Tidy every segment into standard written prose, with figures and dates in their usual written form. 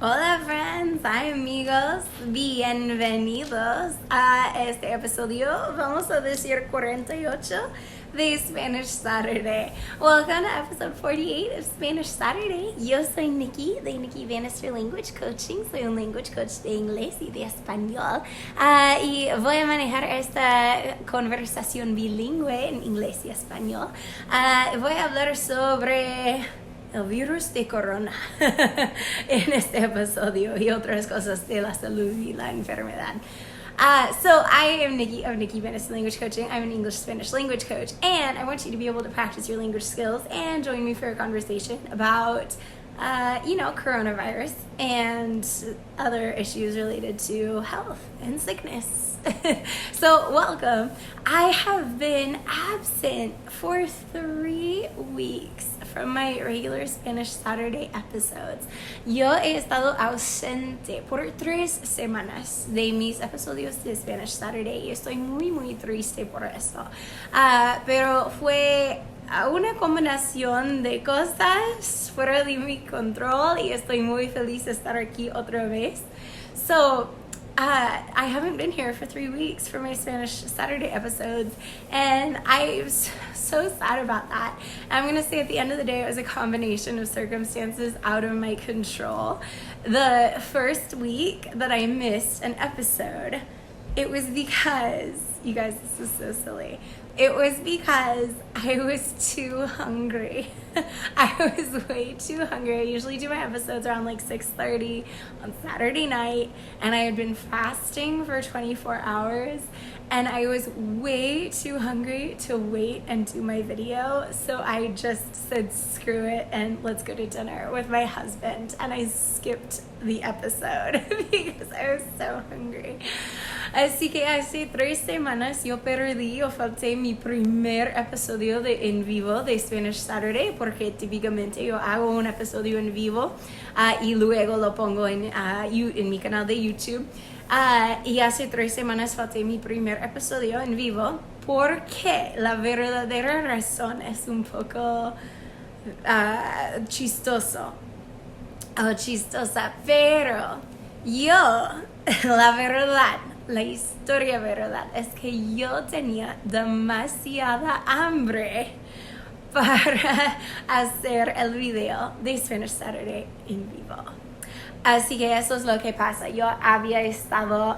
Hola friends, hi amigos, bienvenidos a este episodio, vamos a decir 48 de Spanish Saturday. Welcome to episode 48 of Spanish Saturday. Yo soy Nikki, de Nikki Bannister Language Coaching, soy un language coach de inglés y de español, y voy a manejar esta conversación bilingüe en inglés y español. Voy a hablar sobre el virus de corona en este episodio y otras cosas de la salud y la enfermedad. So I am Nikki of Nikki Bannister Language Coaching. I'm an English-Spanish language coach, and I want you to be able to practice your language skills and join me for a conversation about, coronavirus and other issues related to health and sickness. So welcome. I have been absent for 3 weeks from my regular Spanish Saturday episodes. Yo he estado ausente por 3 semanas de mis episodios de Spanish Saturday y estoy muy triste por eso. Pero fue una combinación de cosas fuera de mi control y estoy muy feliz de estar aquí otra vez. So, I haven't been here for 3 weeks for my Spanish Saturday episodes, and I'm so sad about that. I'm going to say at the end of the day, it was a combination of circumstances out of my control. The first week that I missed an episode, it was because, you guys, this is so silly. It was because I was too hungry. I was way too hungry. I usually do my episodes around like 6:30 on Saturday night, and I had been fasting for 24 hours, and I was way too hungry to wait and do my video, so I just said screw it and let's go to dinner with my husband, and I skipped the episode because I was so hungry. Así que hace 3 semanas yo falté mi primer episodio de en vivo de Spanish Saturday, porque típicamente yo hago un episodio en vivo y luego lo pongo en mi canal de YouTube. Y hace 3 semanas falté mi primer episodio en vivo porque la verdadera razón es un poco chistosa, pero la historia verdad es que yo tenía demasiada hambre para hacer el video de Spanish Saturday en vivo. Así que eso es lo que pasa. Yo había estado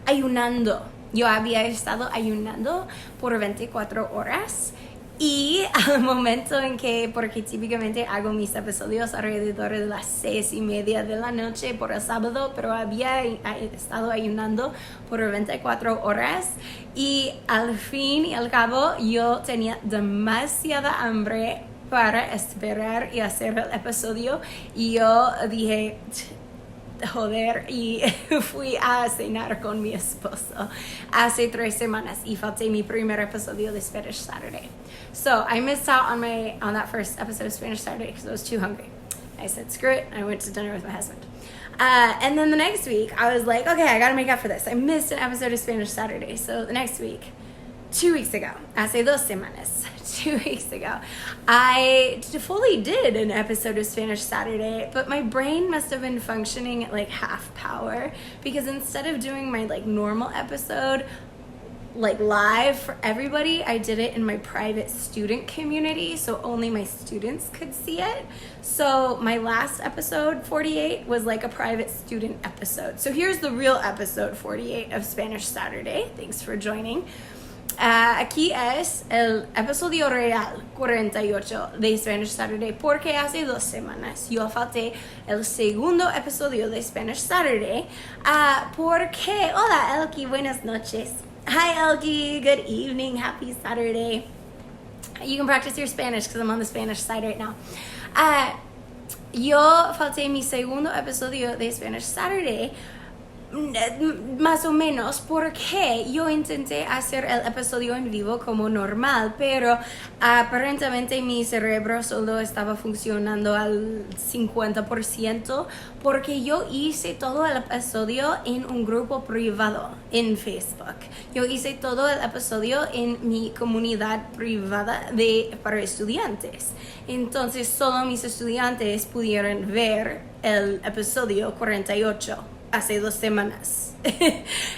ayunando. Yo había estado ayunando por 24 horas. Y al momento en que, porque típicamente hago mis episodios alrededor de las 6:30 de la noche por el sábado, pero había estado ayunando por 24 horas y al fin y al cabo yo tenía demasiada hambre para esperar y hacer el episodio y yo dije joder y fui a cenar con mi esposo hace 3 semanas y falté mi primer episodio de Spanish Saturday. So I missed out on that first episode of Spanish Saturday because I was too hungry. I said screw it and I went to dinner with my husband. And then the next week I was like, okay, I gotta make up for this. I missed an episode of Spanish Saturday. So the next week, 2 weeks ago, hace 2 semanas, 2 weeks ago, I fully did an episode of Spanish Saturday, but my brain must have been functioning at like half power because instead of doing my like normal episode like live for everybody, I did it in my private student community, so only my students could see it. So my last episode 48 was like a private student episode. So here's the real episode 48 of Spanish Saturday. Thanks for joining. Aquí es el episodio real 48 de Spanish Saturday porque hace 2 semanas yo falté el segundo episodio de Spanish Saturday porque, hola Elkie, buenas noches. Hi Elkie, good evening, happy Saturday. You can practice your Spanish because I'm on the Spanish side right now. Yo falté mi segundo episodio de Spanish Saturday Más o menos, porque yo intenté hacer el episodio en vivo como normal, pero aparentemente mi cerebro solo estaba funcionando al 50% porque yo hice todo el episodio en un grupo privado en Facebook. Yo hice todo el episodio en mi comunidad privada para estudiantes. Entonces solo mis estudiantes pudieron ver el episodio 48. Hace 2 semanas.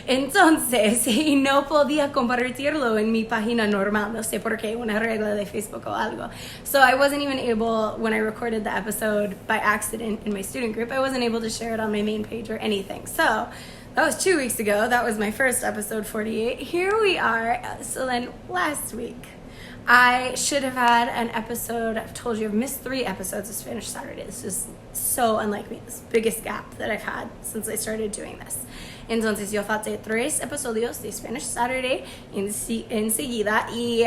Entonces, y no podía compartirlo en mi página normal, no sé por qué, una regla de Facebook o algo. So I wasn't even able, when I recorded the episode by accident in my student group, I wasn't able to share it on my main page or anything. So that was 2 weeks ago. That was my first episode 48. Here we are. So then last week, I should have had an episode. I've told you I've missed 3 episodes of Spanish Saturday. This is so unlike me. This biggest gap that I've had since I started doing this. Entonces yo falté 3 episodios de Spanish Saturday enseguida y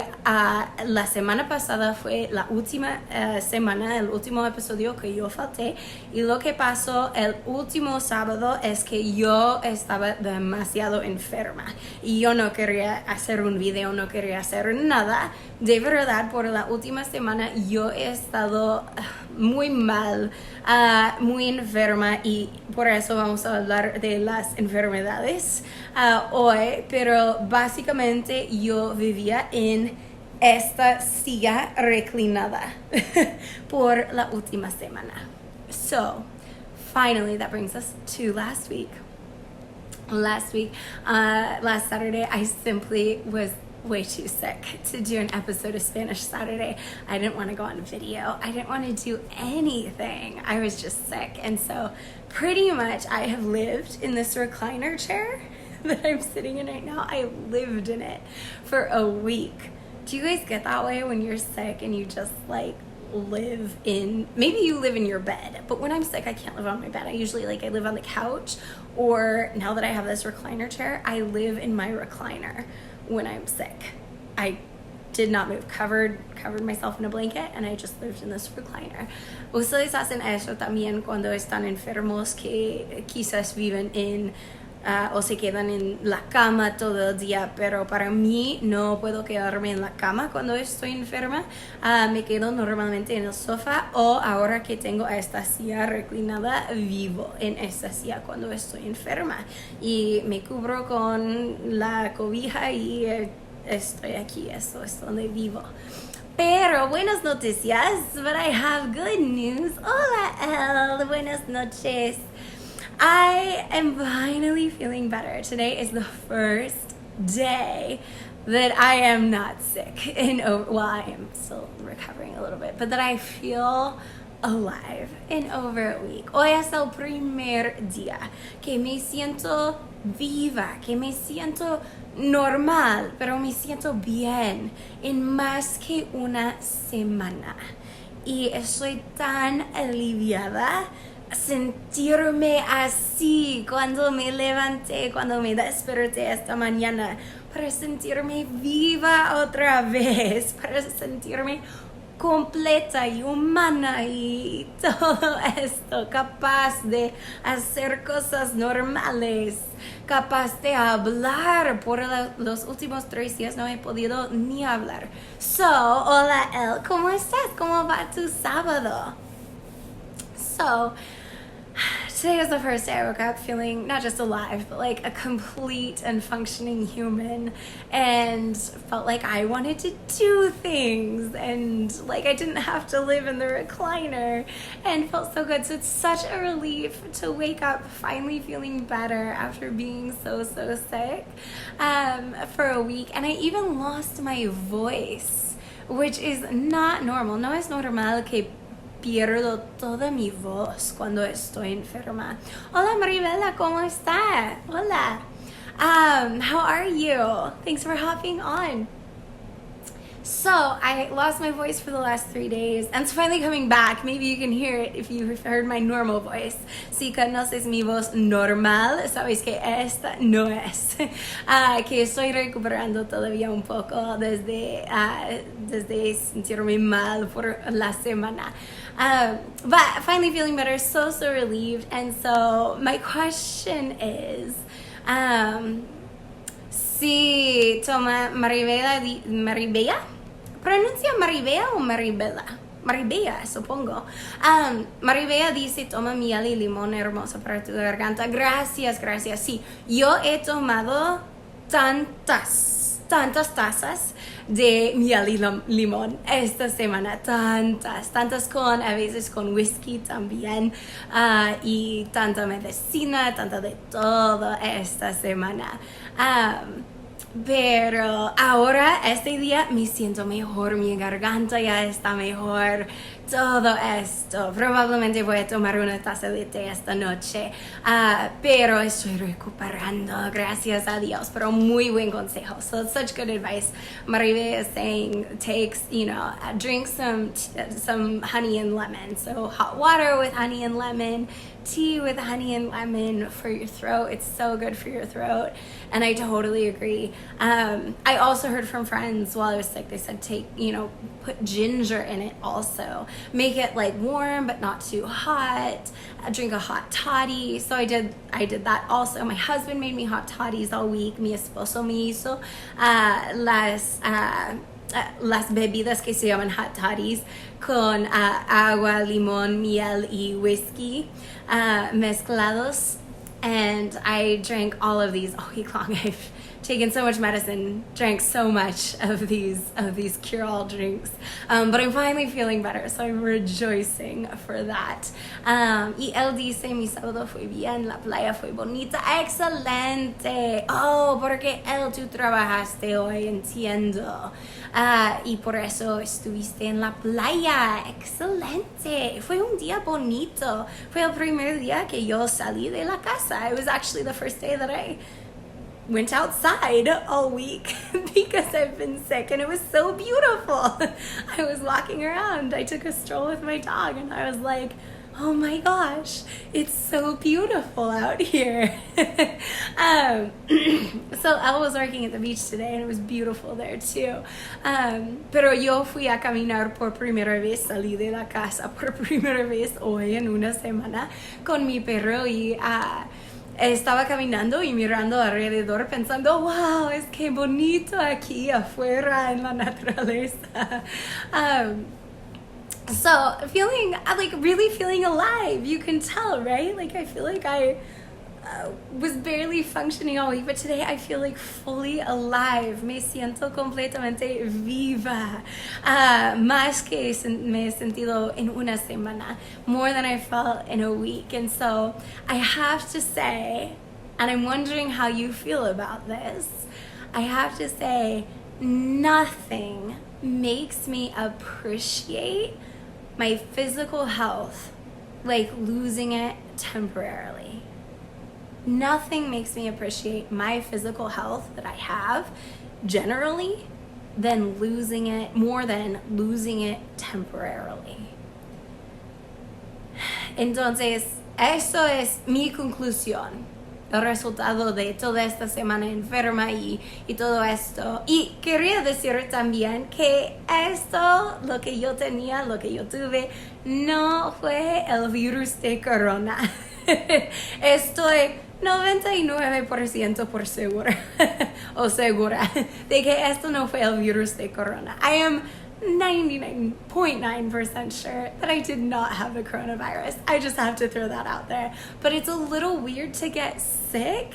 la semana pasada fue la última semana, el último episodio que yo falté, y lo que pasó el último sábado es que yo estaba demasiado enferma y yo no quería hacer un video, no quería hacer nada. De verdad, por la última semana yo he estado muy mal, muy enferma, y por eso vamos a hablar de las enfermedades hoy, pero básicamente yo vivía en esta silla reclinada por la última semana. So, finally, that brings us to last week. Last Saturday, I simply was way too sick to do an episode of Spanish Saturday. I didn't want to go on video. I didn't want to do anything. I was just sick. And so pretty much I have lived in this recliner chair that I'm sitting in right now. I lived in it for a week. Do you guys get that way when you're sick and you just like live in, maybe you live in your bed, but when I'm sick I can't live on my bed. I usually I live on the couch, or now that I have this recliner chair, I live in my recliner when I'm sick. I did not move, covered myself in a blanket, and I just lived in this recliner. Ustedes hacen eso también cuando están enfermos, que quizás viven en o se quedan en la cama todo el día, pero para mí no puedo quedarme en la cama cuando estoy enferma. Me quedo normalmente en el sofá, o ahora que tengo esta silla reclinada, vivo en esta silla cuando estoy enferma y me cubro con la cobija y estoy aquí. Eso es donde vivo. Pero buenas noticias, but I have good news. Hola, El, buenas noches. I am finally feeling better. Today is the first day that I am not sick. Well, I am still recovering a little bit, but that I feel alive in over a week. Hoy es el primer día que me siento viva, que me siento normal, pero me siento bien en más que una semana. Y estoy tan aliviada. Sentirme así cuando me levanté, cuando me desperté esta mañana, para sentirme viva otra vez, para sentirme completa y humana y todo esto, capaz de hacer cosas normales, capaz de hablar. Por los últimos 3 días no he podido ni hablar. So, hola El, ¿cómo estás? ¿Cómo va tu sábado? So, today was the first day I woke up feeling not just alive, but like a complete and functioning human, and felt like I wanted to do things, and like I didn't have to live in the recliner, and felt so good. So it's such a relief to wake up finally feeling better after being so sick for a week. And I even lost my voice, which is not normal. No es normal que pierdo toda mi voz cuando estoy enferma. Hola Maribela, ¿cómo está? Hola. How are you? Thanks for hopping on. So I lost my voice for the last 3 days, and it's finally coming back. Maybe you can hear it if you've heard my normal voice. Si conoces mi voz normal, sabes que esta no es. Que estoy recuperando todavía un poco desde sentirme mal por la semana. But finally feeling better, so relieved. And so my question is, si toma Maribela, pronuncia Maribela o Maribela. Maribela, supongo. Maribela dice, toma miel y limón hermoso para tu garganta. Gracias. Sí, yo he tomado tantas tazas de miel y limón esta semana. Tantas a veces con whisky también. Y tanta medicina, tanta de todo esta semana. Pero ahora, este día, me siento mejor, mi garganta ya está mejor, todo esto. Probablemente voy a tomar una taza de té esta noche, pero estoy recuperando, gracias a Dios. Pero muy buen consejo. So it's such good advice. Maribe is saying, drink some honey and lemon. So hot water with honey and lemon, tea with honey and lemon for your throat. It's so good for your throat. And I totally agree. I also heard from friends while I was sick, they said put ginger in it also. Make it like warm but not too hot. Drink a hot toddy. So I did that also. My husband made me hot toddies all week. Mi esposo me hizo las bebidas que se llaman hot toddies con agua, limón, miel y whiskey mezclados. And I drank all of these all week long. I've taken so much medicine, drank so much of these cure-all drinks. But I'm finally feeling better, so I'm rejoicing for that. Y él dice, mi sábado fue bien, la playa fue bonita, excelente. Oh, porque tú trabajaste hoy, entiendo. Y por eso estuviste en la playa, excelente. Fue un día bonito. Fue el primer día que yo salí de la casa. It was actually the first day that I went outside all week because I've been sick, and it was so beautiful. I was walking around. I took a stroll with my dog, and I was like, oh my gosh, it's so beautiful out here. So Elle was working at the beach today, and it was beautiful there too. Pero yo fui a caminar por primera vez, salí de la casa por primera vez hoy en una semana con mi perro, y estaba caminando y mirando alrededor pensando, wow, es que bonito aquí afuera en la naturaleza. So feeling, really feeling alive. You can tell, right? I feel like I was barely functioning all week, but today I feel fully alive. Me siento completamente viva. Más que me he sentido en una semana. More than I felt in a week. And so I have to say, and I'm wondering how you feel about this, I have to say, nothing makes me appreciate my physical health like losing it temporarily. Nothing makes me appreciate my physical health that I have generally more than losing it temporarily. Entonces, eso es mi conclusión. El resultado de toda esta semana enferma y todo esto. Y quería decir también que esto, lo que yo tenía, lo que yo tuve, no fue el virus de corona. Estoy 99% por segura o segura de que esto no fue el virus de corona. I am 99.9% sure that I did not have the coronavirus. I just have to throw that out there. But it's a little weird to get sick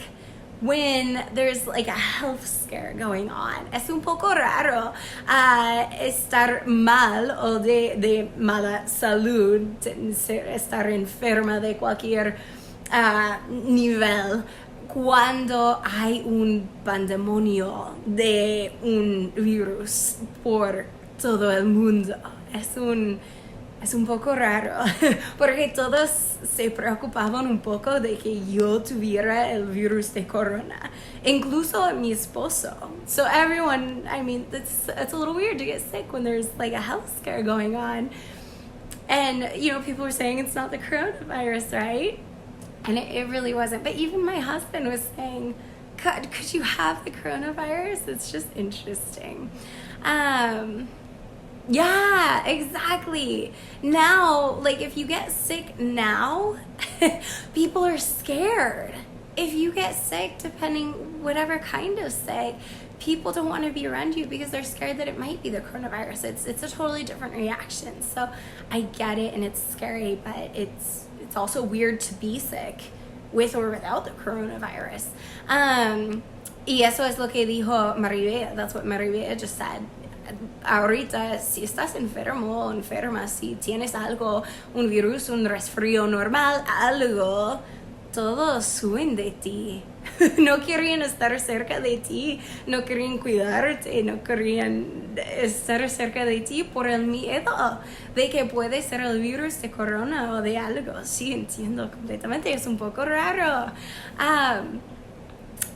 when there's a health scare going on. Es un poco raro estar mal o de mala salud, estar enferma de cualquier nivel cuando hay un pandemonio de un virus por todo el mundo. Es un es un poco raro, porque todos se preocupaban un poco de que yo tuviera el virus de corona, incluso mi esposo. So everyone, I mean, it's a little weird to get sick when there's like a health scare going on. And, you know, people were saying it's not the coronavirus, right? And it really wasn't. But even my husband was saying, could you have the coronavirus? It's just interesting. Yeah, exactly. Now, like if you get sick now, people are scared. If you get sick, depending whatever kind of sick, people don't want to be around you because they're scared that it might be the coronavirus. It's a totally different reaction. So I get it, and it's scary, but it's also weird to be sick with or without the coronavirus. Y eso es lo que dijo Maribel. That's what Maribel just said. Ahorita, si estás enfermo o enferma, si tienes algo, un virus, un resfrío normal, algo, todos suben de ti. No querían estar cerca de ti, no querían cuidarte, no querían estar cerca de ti por el miedo de que puede ser el virus de corona o de algo. Sí, entiendo completamente, es un poco raro.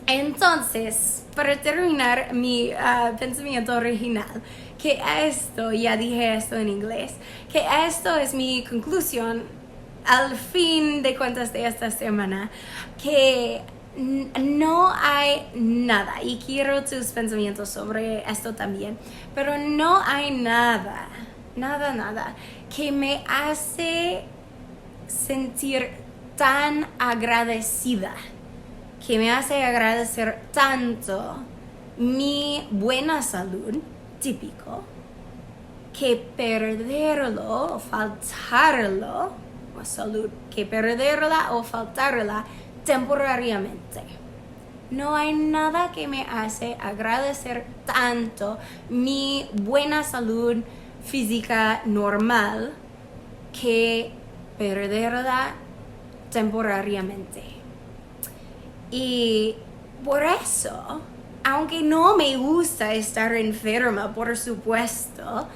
Entonces, para terminar mi pensamiento original, que esto, ya dije esto en inglés, que esto es mi conclusión al fin de cuentas de esta semana, que no hay nada, y quiero tus pensamientos sobre esto también, pero no hay nada que me hace sentir tan agradecida, que me hace agradecer tanto mi buena salud, típico, que perderlo o faltarlo, o salud, que perderla o faltarla temporariamente. No hay nada que me hace agradecer tanto mi buena salud física normal que perderla temporariamente. Y por eso, aunque no me gusta estar enferma, por supuesto,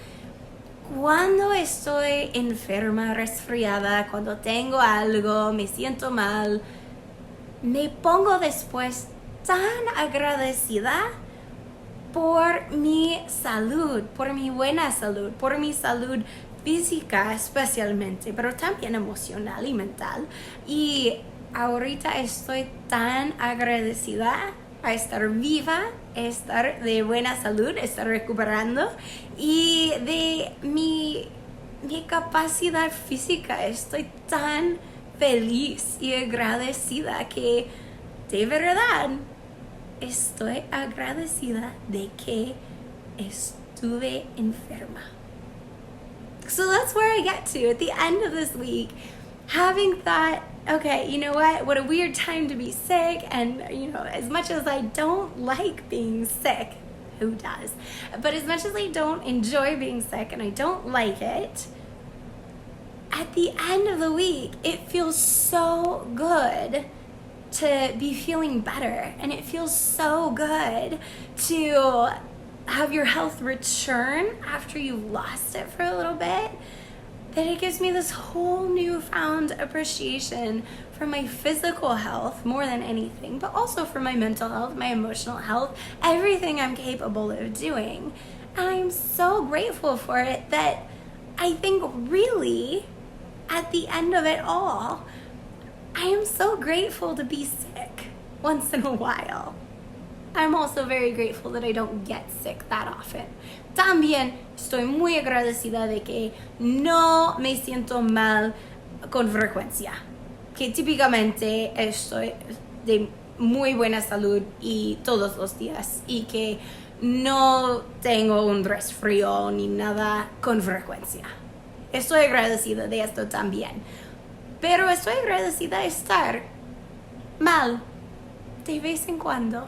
cuando estoy enferma, resfriada, cuando tengo algo, me siento mal, me pongo después tan agradecida por mi salud, por mi buena salud, por mi salud física especialmente, pero también emocional y mental. Y ahorita estoy tan agradecida a estar viva, estar de buena salud, estar recuperando, y de mi capacidad física. Estoy tan feliz y agradecida que de verdad estoy agradecida de que estuve enferma. So that's where I get to at the end of this week, having thought, okay, you know what a weird time to be sick, and you know, as much as I don't like being sick, who does? But as much as I don't enjoy being sick and I don't like it, at the end of the week, it feels so good to be feeling better, and it feels so good to have your health return after you've lost it for a little bit, that it gives me this whole newfound appreciation for my physical health more than anything, but also for my mental health, my emotional health, everything I'm capable of doing. And I'm so grateful for it that I think really, at the end of it all, I am so grateful to be sick once in a while. I'm also very grateful that I don't get sick that often. También estoy muy agradecida de que no me siento mal con frecuencia, que típicamente estoy de muy buena salud y todos los días, y que no tengo un resfrío ni nada con frecuencia. Estoy agradecida de esto también, pero estoy agradecida de estar mal de vez en cuando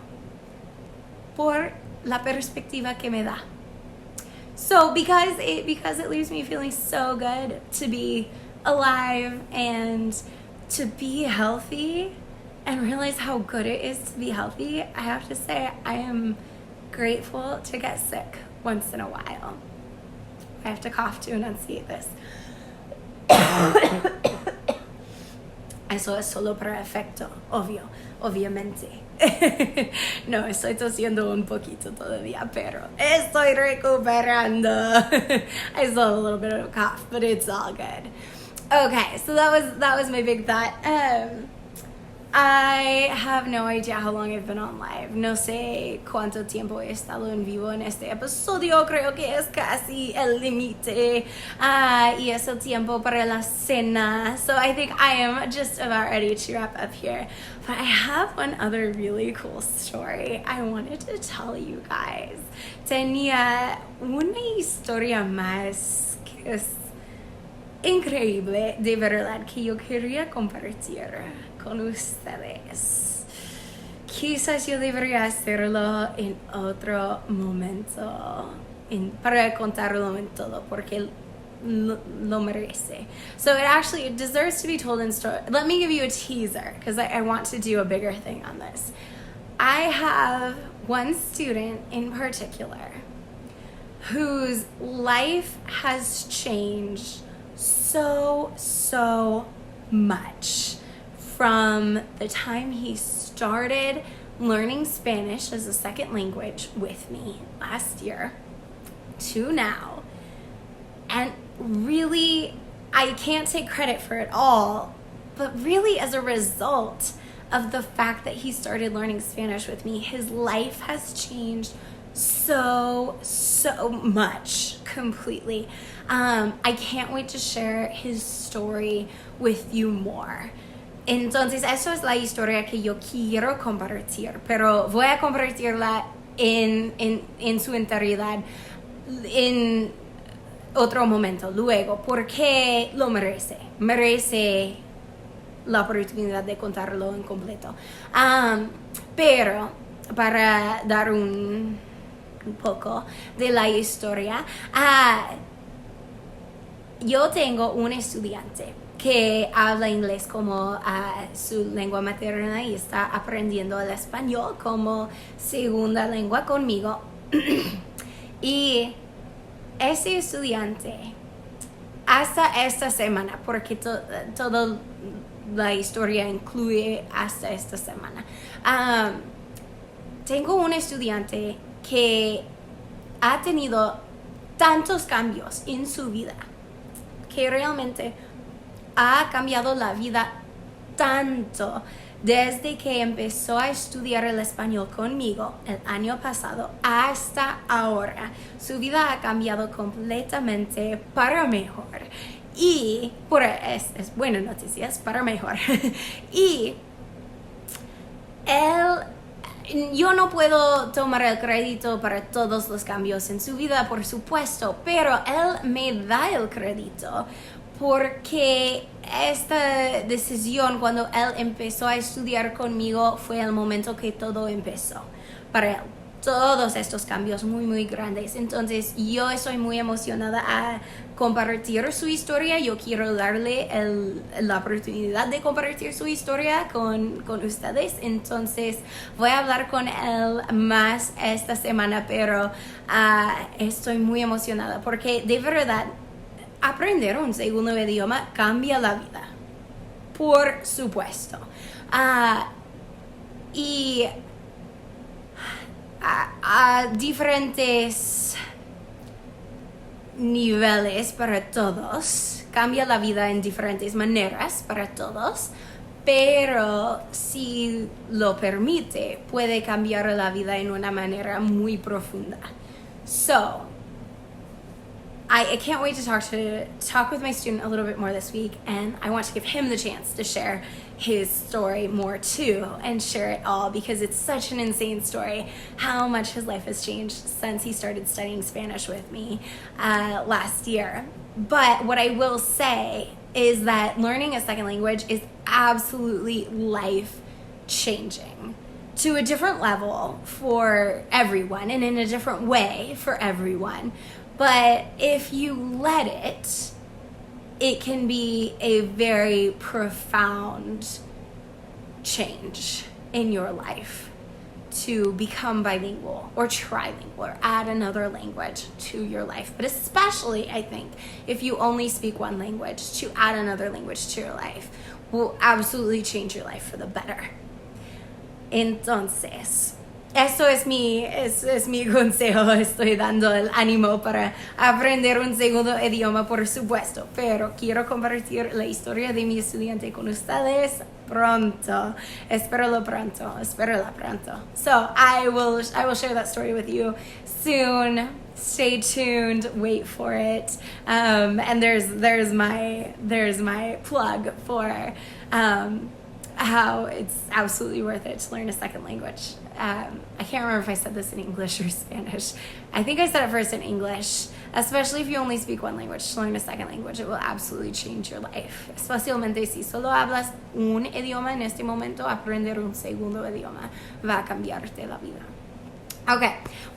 por la perspectiva que me da. So because it leaves me feeling so good to be alive and to be healthy and realize how good it is to be healthy, I have to say I am grateful to get sick once in a while. I have to cough to enunciate this. Eso es solo para efecto, obviamente. No, estoy tosiendo un poquito todavía, pero estoy recuperando. I still have a little bit of a cough, but it's all good. Okay, so that was my big thought. I have no idea how long I've been on live. No sé cuánto tiempo he estado en vivo en este episodio. Creo que es casi el límite. Y es el tiempo para la cena. So I think I am just about ready to wrap up here. But I have one other really cool story I wanted to tell you guys. Tenía una historia más que es increíble, de verdad, que yo quería compartir con ustedes. Quizás yo debería hacerlo en otro momento, para contarlo en todo, porque lo merece. So it deserves to be told in story. Let me give you a teaser, because I want to do a bigger thing on this. I have one student in particular whose life has changed so much from the time he started learning Spanish as a second language with me last year to now. And really, I can't take credit for it all, but really as a result of the fact that he started learning Spanish with me, his life has changed so much completely. I can't wait to share his story with you more. Entonces, eso es la historia que yo quiero compartir, pero voy a compartirla en su integridad en otro momento, luego, porque lo merece. Merece la oportunidad de contarlo en completo. Pero, para dar un poco de la historia, yo tengo un estudiante que habla inglés como su lengua materna y está aprendiendo el español como segunda lengua conmigo. Y ese estudiante, hasta esta semana, porque toda la historia incluye hasta esta semana, tengo un estudiante que ha tenido tantos cambios en su vida, que realmente ha cambiado la vida tanto desde que empezó a estudiar el español conmigo el año pasado hasta ahora. Su vida ha cambiado completamente para mejor. Y es buena noticias, para mejor. Y yo no puedo tomar el crédito para todos los cambios en su vida, por supuesto, pero él me da el crédito porque esta decisión, cuando él empezó a estudiar conmigo, fue el momento que todo empezó para él. Todos estos cambios muy grandes. Entonces yo estoy muy emocionada a compartir su historia. Yo quiero darle la oportunidad de compartir su historia con ustedes. Entonces voy a hablar con él más esta semana, pero estoy muy emocionada porque de verdad aprender un segundo idioma cambia la vida, por supuesto. Y a diferentes niveles para todos, cambia la vida en diferentes maneras para todos, pero si lo permite, puede cambiar la vida en una manera muy profunda. So, I can't wait to talk with my student a little bit more this week, and I want to give him the chance to share his story more too, and share it all, because it's such an insane story how much his life has changed since he started studying Spanish with me last year. But what I will say is that learning a second language is absolutely life-changing to a different level for everyone and in a different way for everyone. But if you let it, it can be a very profound change in your life to become bilingual or trilingual or add another language to your life. But especially, I think, if you only speak one language, to add another language to your life will absolutely change your life for the better. Entonces, eso es mi consejo. Estoy dando el ánimo para aprender un segundo idioma, por supuesto. Pero quiero compartir la historia de mi estudiante con ustedes pronto. Espéralo pronto. So I will share that story with you soon. Stay tuned. Wait for it. And there's my plug for how it's absolutely worth it to learn a second language. I can't remember if I said this in English or Spanish. I think I said it first in English. Especially if you only speak one language, to learn a second language, it will absolutely change your life. Especialmente si solo hablas un idioma en este momento, aprender un segundo idioma va a cambiarte la vida. Ok,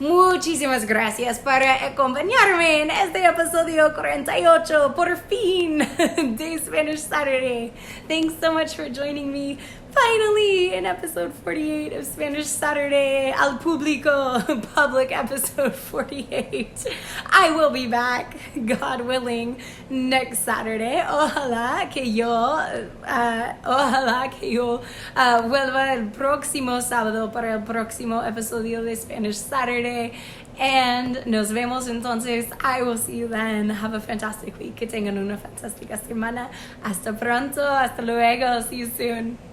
muchísimas gracias por acompañarme en este episodio 48, por fin, de Spanish Saturday. Thanks so much for joining me, finally, in episode 48 of Spanish Saturday, al público, public episode 48. I will be back, God willing, next Saturday. Ojalá que yo vuelva el próximo sábado para el próximo episodio de Spanish Saturday, and nos vemos entonces. I will see you then. Have a fantastic week. Que tengan una fantástica semana. Hasta pronto. Hasta luego. See you soon.